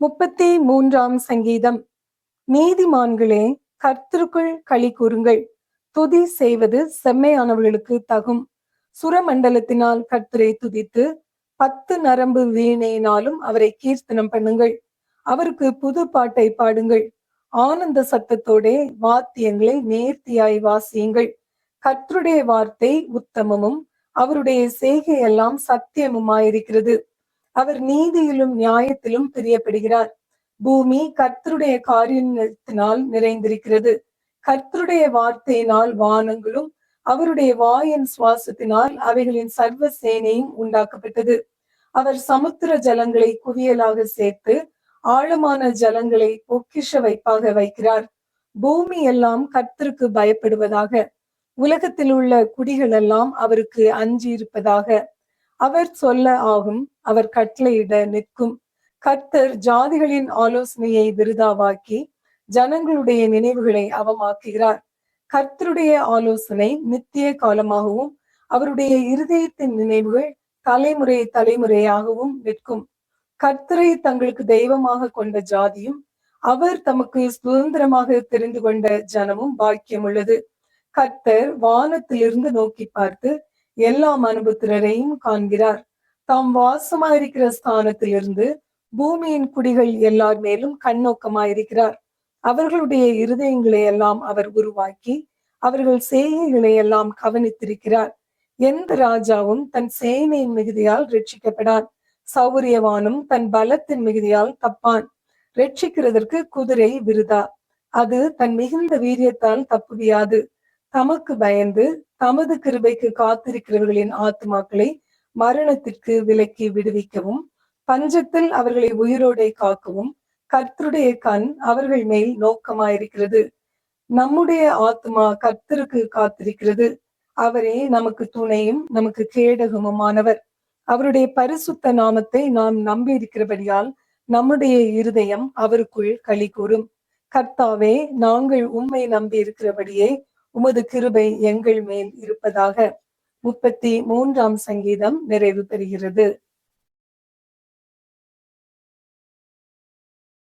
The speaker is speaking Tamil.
33ஆம் சங்கீதம். நீதிமான்களே, கர்த்தருக்குள் களி கூறுங்கள். துதி செய்வது செம்மையானவர்களுக்கு தகும். சுரமண்டலத்தினால் கர்த்தரை துதித்து 10 நரம்பு வீணையினாலும் அவரை கீர்த்தனம் பண்ணுங்கள். அவருக்கு புது பாட்டை பாடுங்கள். ஆனந்த சத்தத்தோடே வாத்தியங்களை நேர்த்தியாய் வாசியுங்கள். கர்த்தருடைய வார்த்தை உத்தமமும் அவருடைய செய்கை எல்லாம் சத்தியமுமாயிருக்கிறது. அவர் நீதியிலும் நியாயத்திலும் பிரியப்படுகிறார். பூமி கர்த்தருடைய காரியத்தினால் நிறைந்திருக்கிறது. கர்த்தருடைய வார்த்தையினால் வானங்களும் அவருடைய வாயின் சுவாசத்தினால் அவைகளின் சர்வ சேனையும் உண்டாக்கப்பட்டது. அவர் சமுத்திர ஜலங்களை குவியலாக சேர்த்து ஆழமான ஜலங்களை பொக்கிஷ வைப்பாக வைக்கிறார். பூமி எல்லாம் கர்த்தருக்கு பயப்படுவதாக. உலகத்தில் உள்ள குடிகள் எல்லாம் அவருக்கு அஞ்சி இருப்பதாக. அவர் சொல்ல ஆகும், அவர் கட்டளையிட நிற்கும். கர்த்தர் ஜாதிகளின் ஆலோசனையை விருதாவாக்கி ஜனங்களுடைய நினைவுகளை அவமாக்குகிறார். கர்த்தருடைய ஆலோசனை நித்திய காலமாகவும் அவருடைய இருதயத்தின் நினைவுகள் தலைமுறை தலைமுறையாகவும் நிற்கும். கர்த்தரை தங்களுக்கு தெய்வமாக கொண்ட ஜாதியும் அவர் தமக்கு சுதந்திரமாக தெரிந்து கொண்ட ஜனமும் பாக்கியம் உள்ளது. கர்த்தர் வானத்திலிருந்து நோக்கி பார்த்து எல்லா மனுபுத்திரரையும் காண்கிறார். தாம் வாசமாயிருக்கிற ஸ்தானத்திலிருந்து பூமியின் குடிகள் எல்லார் மேலும் கண்ணோக்கமாயிருக்கிறார். அவர்களுடைய இருதயங்களை எல்லாம் அவர் உருவாக்கி அவர்கள் செய்கைகளை எல்லாம் கவனித்திருக்கிறார். எந்த ராஜாவும் தன் சேனையின் மிகுதியால் ரட்சிக்கப்படான். சௌரியவானும் தன் பலத்தின் மிகுதியால் தப்பான். ரட்சிக்கிறதற்கு குதிரை விருதா, அது தன் மிகுந்த வீரியத்தால் தப்புவியாது. தமக்கு பயந்து தமது கிருபைக்கு காத்திருக்கிறவர்களின் ஆத்மாக்களை மரணத்திற்கு விலக்கி விடுவிக்கவும் பஞ்சத்தில் அவர்களை உயிரோடை காக்கவும் கர்த்தருடைய கண் அவர்கள் மேல் நோக்கமாயிருக்கிறது. நம்முடைய ஆத்மா கர்த்தருக்கு காத்திருக்கிறது. அவரே நமக்கு துணையும் நமக்கு கேடகமுமானவர். அவருடைய பரிசுத்த நாமத்தை நாம் நம்பி இருக்கிறபடியால் நம்முடைய இருதயம் அவருக்குள் களி கூறும். கர்த்தாவே, நாங்கள் உம்மை நம்பி இருக்கிறபடியே உமது கிருபை எங்கள் மேல் இருப்பதாக. 33ஆம் சங்கீதம் நிறைவு பெறுகிறது.